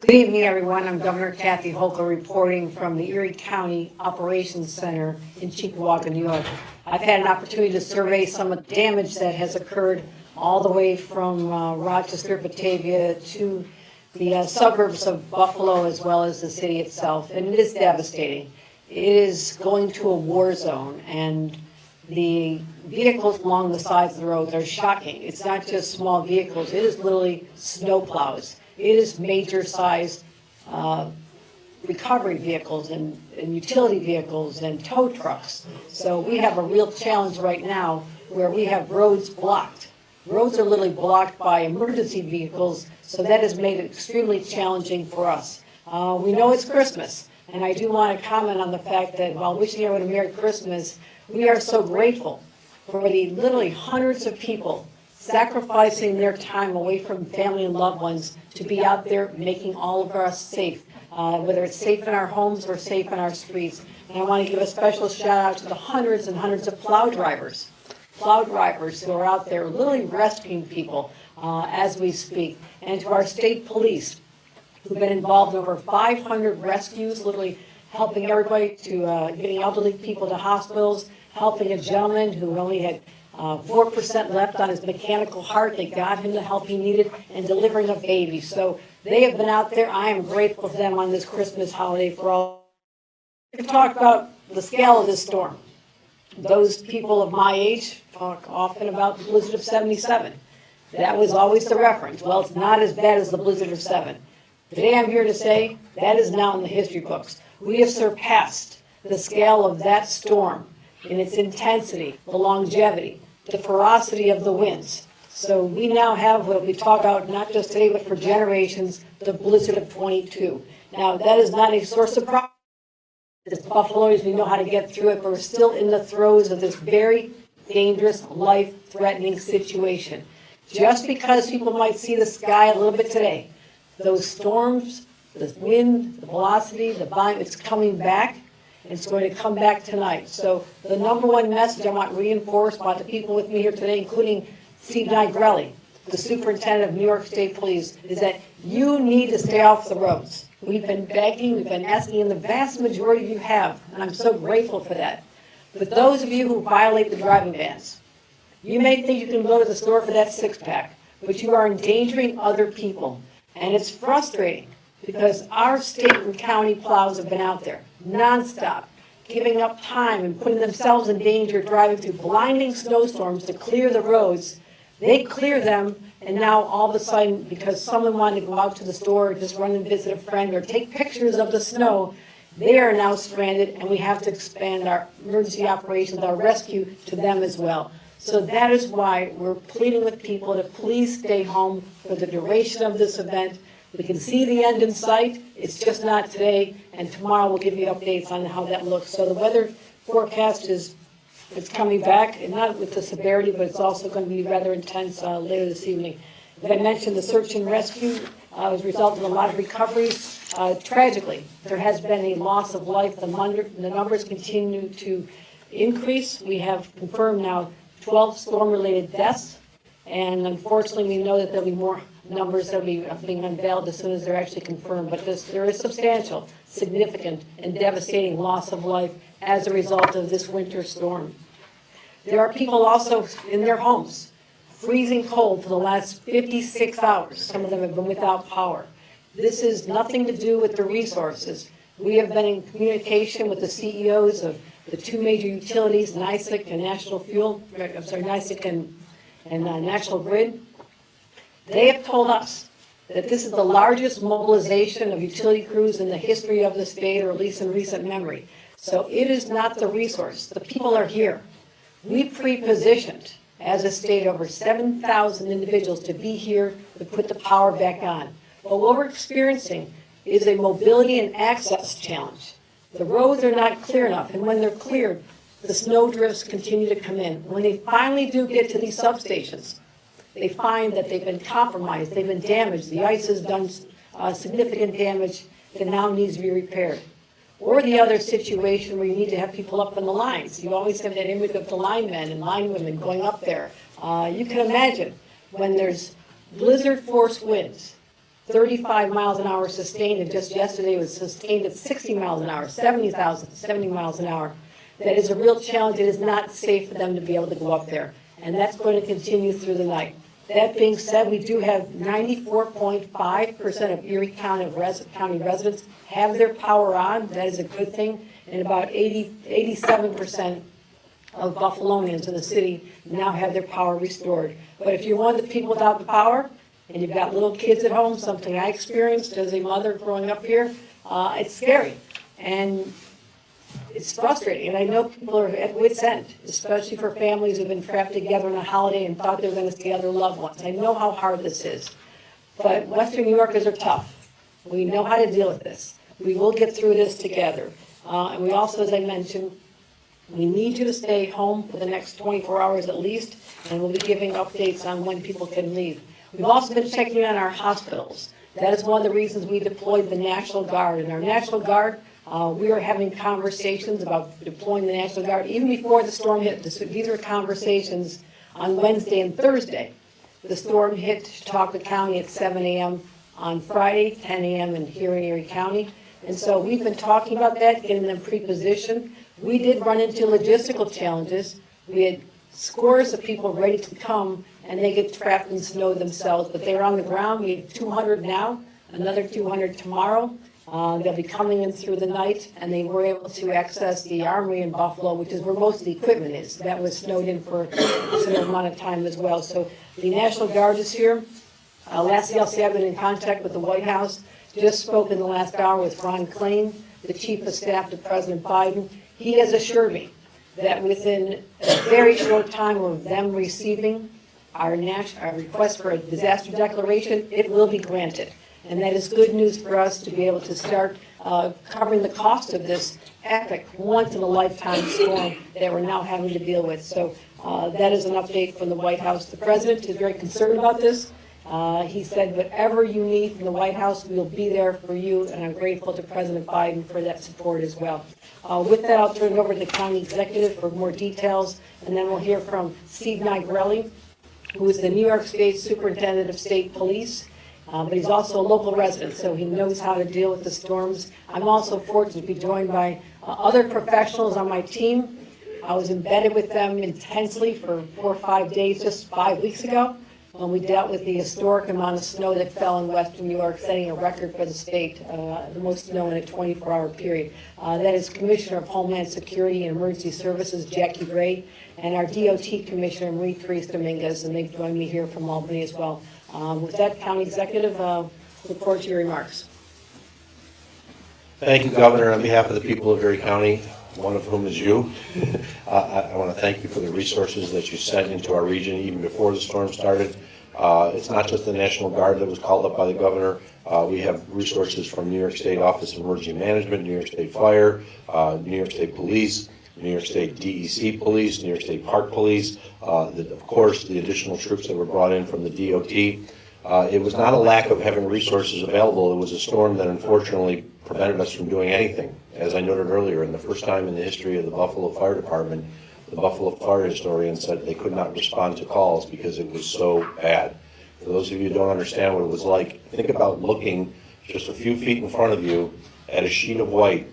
Good evening, everyone. I'm Governor Kathy Hochul reporting from the Erie County Operations Center in Chickawaga, New York. I've had an opportunity to survey some of the damage that has occurred all the way from Rochester, Batavia to the suburbs of Buffalo as well as the city itself, and it is devastating. It is going to a war zone, and the vehicles along the sides of the roads are shocking. It's not just small vehicles, it is literally snowplows. It is major sized recovery vehicles and utility vehicles and tow trucks. So we have a real challenge right now where we have roads blocked. Roads are literally blocked by emergency vehicles, so that has made it extremely challenging for us. We know it's Christmas, and I do want to comment on the fact that while wishing everyone a Merry Christmas, we are so grateful for the literally hundreds of people sacrificing their time away from family and loved ones to be out there making all of us safe, whether it's safe in our homes or safe in our streets. And I want to give a special shout out to the hundreds and hundreds of plow drivers who are out there literally rescuing people as we speak, and to our state police who've been involved in over 500 rescues, literally helping everybody to getting elderly people to hospitals, helping a gentleman who only had 4% left on his mechanical heart. They got him the help he needed, and delivering a baby. So they have been out there. I am grateful for them on this Christmas holiday for all. We talk about the scale of this storm. Those people of my age talk often about the blizzard of 77. That was always the reference. Well, it's not as bad as the blizzard of 7. Today I'm here to say that is now in the history books. We have surpassed the scale of that storm in its intensity, the longevity, the ferocity of the winds. So we now have what we talk about not just today but for generations, the blizzard of 22. Now that is not a source of pride. As Buffaloians, we know how to get through it, but we're still in the throes of this very dangerous, life-threatening situation. Just because people might see the sky a little bit today, those storms, the wind, the velocity, the volume, it's coming back. It's going to come back tonight. So the number one message I want reinforced by the people with me here today, including Steve Nigrelli, the superintendent of New York State Police, is that you need to stay off the roads. We've been begging, we've been asking, and the vast majority of you have, and I'm so grateful for that. But those of you who violate the driving bans, you may think you can go to the store for that six-pack, but you are endangering other people. And it's frustrating because our state and county plows have been out there nonstop, giving up time and putting themselves in danger, driving through blinding snowstorms to clear the roads. They clear them, and now all of a sudden, because someone wanted to go out to the store, or just run and visit a friend, or take pictures of the snow, they are now stranded, and we have to expand our emergency operations, our rescue, to them as well. So that is why we're pleading with people to please stay home for the duration of this event. We can see the end in sight. It's just not today, and tomorrow we'll give you updates on how that looks. So the weather forecast is it's coming back, and not with the severity, but it's also going to be rather intense later this evening. As I mentioned, the search and rescue has resulted in a lot of recoveries. Tragically, there has been a loss of life. The numbers continue to increase. We have confirmed now 12 storm-related deaths, and unfortunately, we know that there'll be more numbers that will be being unveiled as soon as they're actually confirmed. But there is substantial, significant, and devastating loss of life as a result of this winter storm. There are people also in their homes, freezing cold for the last 56 hours. Some of them have been without power. This is nothing to do with the resources. We have been in communication with the CEOs of the two major utilities, NYSEC and NYSEC and National Grid. They have told us that this is the largest mobilization of utility crews in the history of the state, or at least in recent memory. So it is not the resource. The people are here. We pre-positioned as a state over 7,000 individuals to be here to put the power back on. But what we're experiencing is a mobility and access challenge. The roads are not clear enough, and when they're cleared, the snow drifts continue to come in. When they finally do get to these substations, they find that they've been compromised, they've been damaged, the ice has done significant damage that now needs to be repaired. Or the other situation where you need to have people up in the lines. You always have that image of the linemen and linewomen going up there. You can imagine when there's blizzard force winds, 35 miles an hour sustained, and just yesterday it was sustained at 60 miles an hour, 70 miles an hour. That is a real challenge. It is not safe for them to be able to go up there, and that's going to continue through the night. That being said, we do have 94.5% of Erie County residents have their power on. That is a good thing, and about 87% of Buffalonians in the city now have their power restored. But if you're one of the people without the power, and you've got little kids at home, something I experienced as a mother growing up here, it's scary. And it's frustrating. And I know people are at wit's end, especially for families who've been trapped together on a holiday and thought they were going to see other loved ones. I know how hard this is. But Western New Yorkers are tough. We know how to deal with this. We will get through this together. And we also, as I mentioned, we need you to stay home for the next 24 hours at least, and we'll be giving updates on when people can leave. We've also been checking on our hospitals. That is one of the reasons we deployed the National Guard. And our National Guard, we are having conversations about deploying the National Guard even before the storm hit. These are conversations on Wednesday and Thursday. The storm hit Chautauqua County at 7 a.m. on Friday, 10 a.m. and here in Erie County. And so we've been talking about that, getting them pre-positioned. We did run into logistical challenges. We had scores of people ready to come, and they get trapped in snow themselves, but they're on the ground. We have 200 now, another 200 tomorrow. They'll be coming in through the night, and they were able to access the Armory in Buffalo, which is where most of the equipment is. That was snowed in for a considerable amount of time as well. So the National Guard is here. Lastly, I've been in contact with the White House. Just spoke in the last hour with Ron Klain, the Chief of Staff to President Biden. He has assured me that within a very short time of them receiving our request for a disaster declaration, it will be granted. And that is good news for us to be able to start covering the cost of this epic, once-in-a-lifetime storm that we're now having to deal with. So that is an update from the White House. The President is very concerned about this. He said, whatever you need from the White House, we'll be there for you, and I'm grateful to President Biden for that support as well. With that, I'll turn it over to the county executive for more details, and then we'll hear from Steve Nigrelli, who is the New York State Superintendent of State Police, but he's also a local resident, so he knows how to deal with the storms. I'm also fortunate to be joined by other professionals on my team. I was embedded with them intensely for 4 or 5 days just 5 weeks ago, when we dealt with the historic amount of snow that fell in Western New York, setting a record for the state, the most snow in a 24-hour period. That is Commissioner of Homeland Security and Emergency Services, Jackie Ray, and our DOT Commissioner, Marie-Therese Dominguez, and they've joined me here from Albany as well. With that, County Executive, look forward to your remarks. Thank you, Governor. On behalf of the people of Erie County, one of whom is you, I want to thank you for the resources that you sent into our region even before the storm started. It's not just the National Guard that was called up by the governor. We have resources from New York State Office of Emergency Management, New York State Fire, New York State Police, New York State DEC Police, New York State Park Police, of course, the additional troops that were brought in from the DOT. It was not a lack of having resources available. It was a storm that unfortunately prevented us from doing anything. As I noted earlier, in the first time in the history of the Buffalo Fire Department, the Buffalo Fire historian said they could not respond to calls because it was so bad. For those of you who don't understand what it was like, think about looking just a few feet in front of you at a sheet of white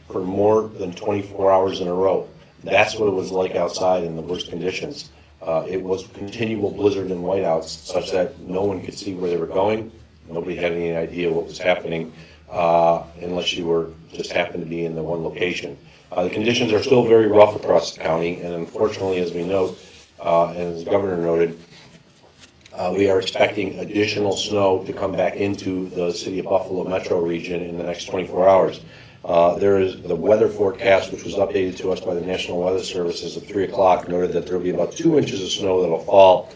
for more than 24 hours in a row. That's what it was like outside in the worst conditions. It was continual blizzard and whiteouts such that no one could see where they were going. Nobody had any idea what was happening unless you were just happened to be in the one location. The conditions are still very rough across the county, and unfortunately, as we note, and as the governor noted, we are expecting additional snow to come back into the city of Buffalo metro region in the next 24 hours. There is the weather forecast, which was updated to us by the National Weather Services at 3 o'clock, noted that there will be about 2 inches of snow that will fall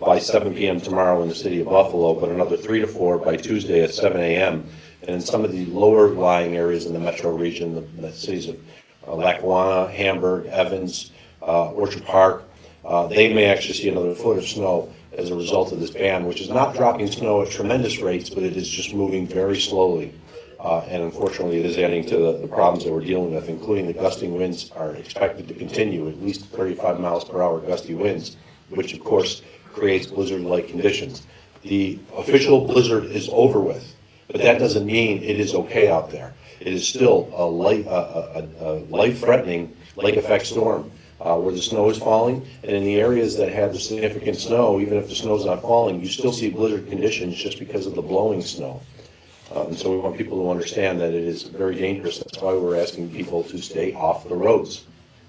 by 7 p.m. tomorrow in the city of Buffalo, but another 3 to 4 by Tuesday at 7 a.m. And in some of the lower lying areas in the metro region, the cities of Lackawanna, Hamburg, Evans, Orchard Park, they may actually see another foot of snow as a result of this ban, which is not dropping snow at tremendous rates, but it is just moving very slowly. And unfortunately, it is adding to the problems that we're dealing with, including the gusting winds are expected to continue, at least 35 miles per hour gusty winds, which of course creates blizzard-like conditions. The official blizzard is over with, but that doesn't mean it is okay out there. It is still a life-threatening lake effect storm where the snow is falling, and in the areas that have the significant snow, even if the snow's not falling, you still see blizzard conditions just because of the blowing snow. And so we want people to understand that it is very dangerous. That's why we're asking people to stay off the roads.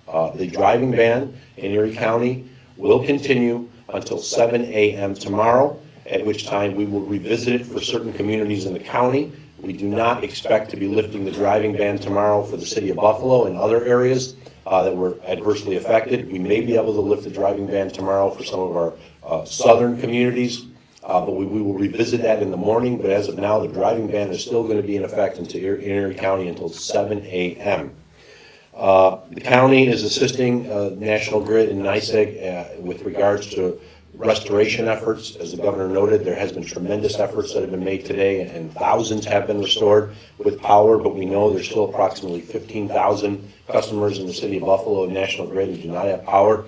The driving ban in Erie County will continue until 7 a.m. tomorrow, at which time we will revisit it for certain communities in the county. We do not expect to be lifting the driving ban tomorrow for the city of Buffalo and other areas that were adversely affected. We may be able to lift the driving ban tomorrow for some of our southern communities, but we will revisit that in the morning. But as of now, the driving ban is still going to be in effect in Erie County until 7 a.m. The county is assisting National Grid and NYSEG with regards to restoration efforts. As the governor noted, there has been tremendous efforts that have been made today, and thousands have been restored with power, but we know there's still approximately 15,000 customers in the city of Buffalo and National Grid who do not have power.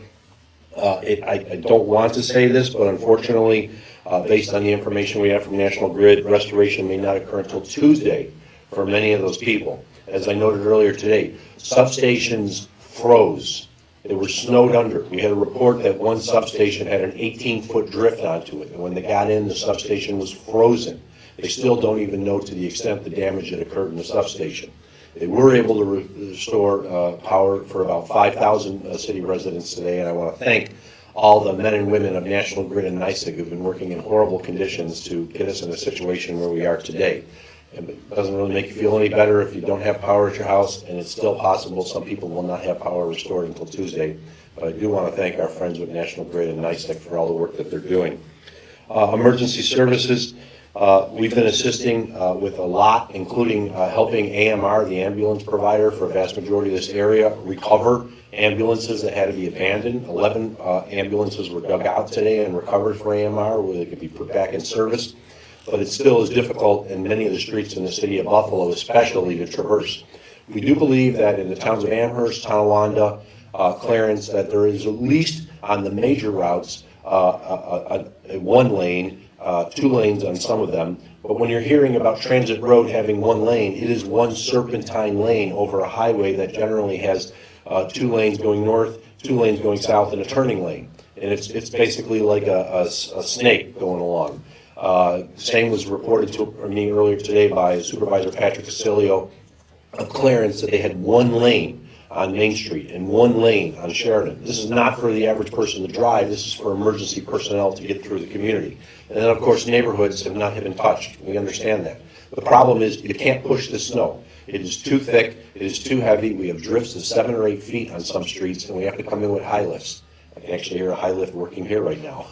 I don't want to say this, but unfortunately, based on the information we have from National Grid, restoration may not occur until Tuesday for many of those people. As I noted earlier today, substations froze. They were snowed under. We had a report that one substation had an 18-foot drift onto it, and when they got in, the substation was frozen. They still don't even know to the extent the damage that occurred in the substation. They were able to restore power for about 5,000 city residents today, and I want to thank all the men and women of National Grid and NYSEG who've been working in horrible conditions to get us in a situation where we are today. It doesn't really make you feel any better if you don't have power at your house, and it's still possible some people will not have power restored until Tuesday. But I do want to thank our friends with National Grid and NYSEG for all the work that they're doing. Emergency services, we've been assisting with a lot, including helping AMR, the ambulance provider for a vast majority of this area, recover ambulances that had to be abandoned. 11 ambulances were dug out today and recovered for AMR where they could be put back in service. But it still is difficult in many of the streets in the city of Buffalo, especially to traverse. We do believe that in the towns of Amherst, Tonawanda, Clarence, that there is at least on the major routes a one lane, 2 lanes on some of them. But when you're hearing about Transit Road having 1 lane, it is one serpentine lane over a highway that generally has 2 lanes going north, 2 lanes going south, and a turning lane. And it's basically like a snake going along. Same was reported to me earlier today by Supervisor Patrick Casilio of Clarence that they had 1 lane on Main Street and 1 lane on Sheridan. This is not for the average person to drive. This is for emergency personnel to get through the community. And then, of course, neighborhoods have not been touched. We understand that. The problem is you can't push the snow. It is too thick. It is too heavy. We have drifts of 7 or 8 feet on some streets, and we have to come in with high lifts. I can actually hear a high lift working here right now.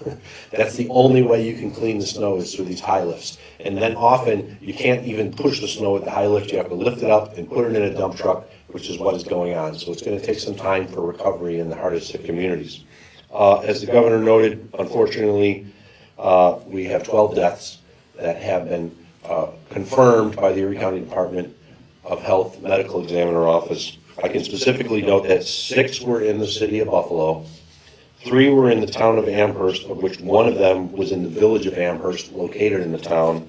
That's the only way you can clean the snow is through these high lifts. And then often you can't even push the snow with the high lift. You have to lift it up and put it in a dump truck, which is what is going on. So it's going to take some time for recovery in the hardest hit communities. As the governor noted, unfortunately, we have 12 deaths that have been confirmed by the Erie County Department of Health Medical Examiner Office. I can specifically note that 6 were in the city of Buffalo, 3 were in the town of Amherst, of which 1 of them was in the village of Amherst, located in the town.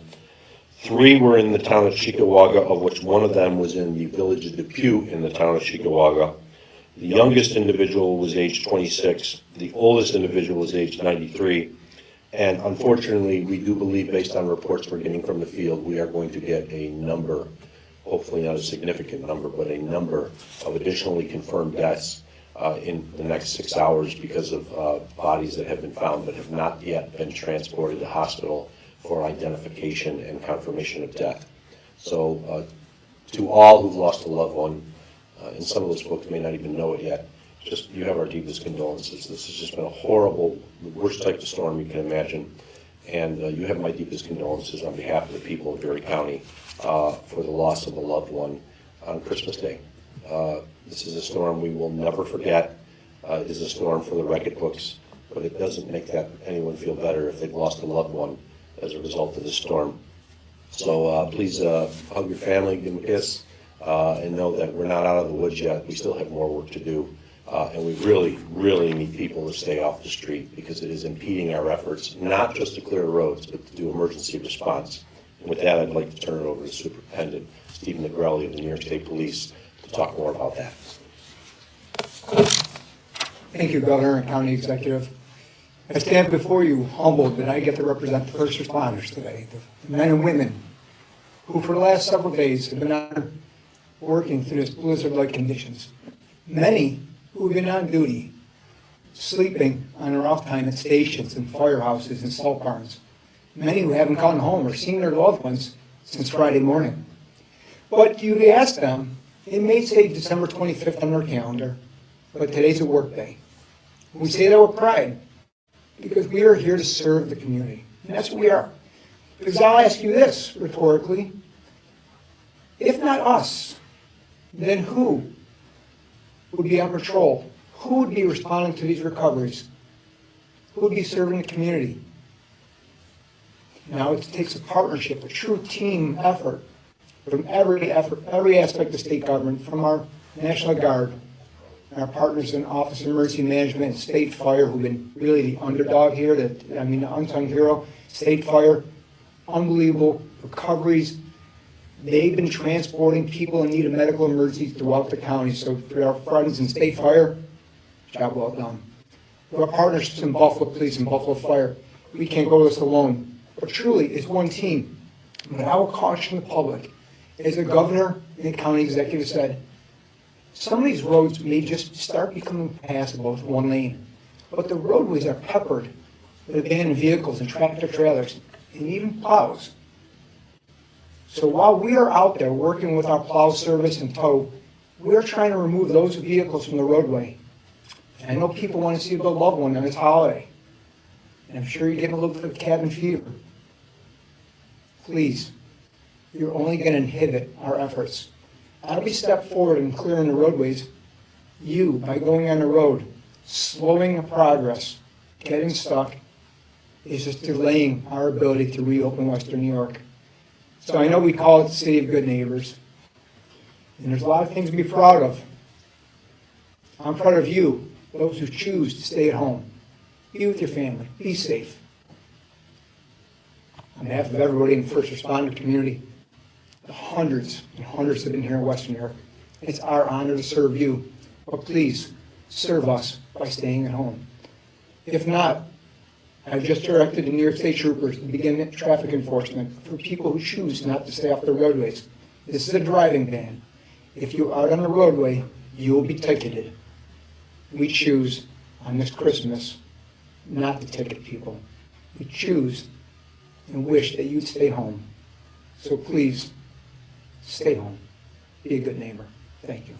3 were in the town of Cheektowaga, of which 1 of them was in the village of Depew in the town of Cheektowaga. The youngest individual was age 26. The oldest individual was age 93. And unfortunately, we do believe, based on reports we're getting from the field, we are going to get a number, hopefully not a significant number, but a number of additionally confirmed deaths in the next 6 hours because of bodies that have been found but have not yet been transported to hospital for identification and confirmation of death. So to all who've lost a loved one, and some of those folks may not even know it yet, just you have our deepest condolences. This has just been a horrible, the worst type of storm you can imagine. And you have my deepest condolences on behalf of the people of Erie County for the loss of a loved one on Christmas Day. This is a storm we will never forget. It is a storm for the record books, but it doesn't make anyone feel better if they've lost a loved one as a result of this storm. So please hug your family, give them a kiss, and know that we're not out of the woods yet. We still have more work to do. And we really, really need people to stay off the street because it is impeding our efforts, not just to clear roads, but to do emergency response. And with that, I'd like to turn it over to Superintendent Stephen Negrelli of the New York State Police to talk more about that. Thank you, Governor and County Executive. I stand before you humbled that I get to represent the first responders today, the men and women who for the last several days have been on working through this blizzard-like conditions. Many who have been on duty, sleeping on their off time at stations and firehouses and salt barns. Many who haven't gone home or seen their loved ones since Friday morning. But you ask them, it may say December 25th on their calendar, but today's a work day. We say that with pride because we are here to serve the community. And that's what we are. Because I'll ask you this rhetorically. If not us, then who would be on patrol? Who would be responding to these recoveries? Who would be serving the community? Now it takes a partnership, a true team effort from every aspect of state government, from our National Guard, our partners in Office of Emergency Management and State Fire, who've been really the underdog here, the unsung hero. State Fire, unbelievable recoveries. They've been transporting people in need of medical emergencies throughout the county. So for our friends in State Fire, job well done. For our partners in Buffalo Police and Buffalo Fire, we can't go this alone. But truly, it's one team. But I will caution the public, as the governor and the county executive said, some of these roads may just start becoming passable with one lane. But the roadways are peppered with abandoned vehicles and tractor trailers and even plows. So while we are out there working with our plow service and tow, we're trying to remove those vehicles from the roadway. And I know people want to see their loved one on this holiday. And I'm sure you're getting a little bit of cabin fever. Please, you're only going to inhibit our efforts. Every step forward in clearing the roadways, you, by going on the road, slowing the progress, getting stuck, is just delaying our ability to reopen Western New York. So I know we call it the city of good neighbors, and there's a lot of things to be proud of. I'm proud of you, those who choose to stay at home. Be with your family. Be safe. On behalf of everybody in the first responder community, the hundreds and hundreds that have been here in Western New York, it's our honor to serve you. But please, serve us by staying at home. If not, I've just directed the New York State Troopers to begin traffic enforcement for people who choose not to stay off the roadways. This is a driving ban. If you're out on the roadway, you will be ticketed. We choose on this Christmas not to ticket people. We choose and wish that you'd stay home. So please, stay home. Be a good neighbor. Thank you.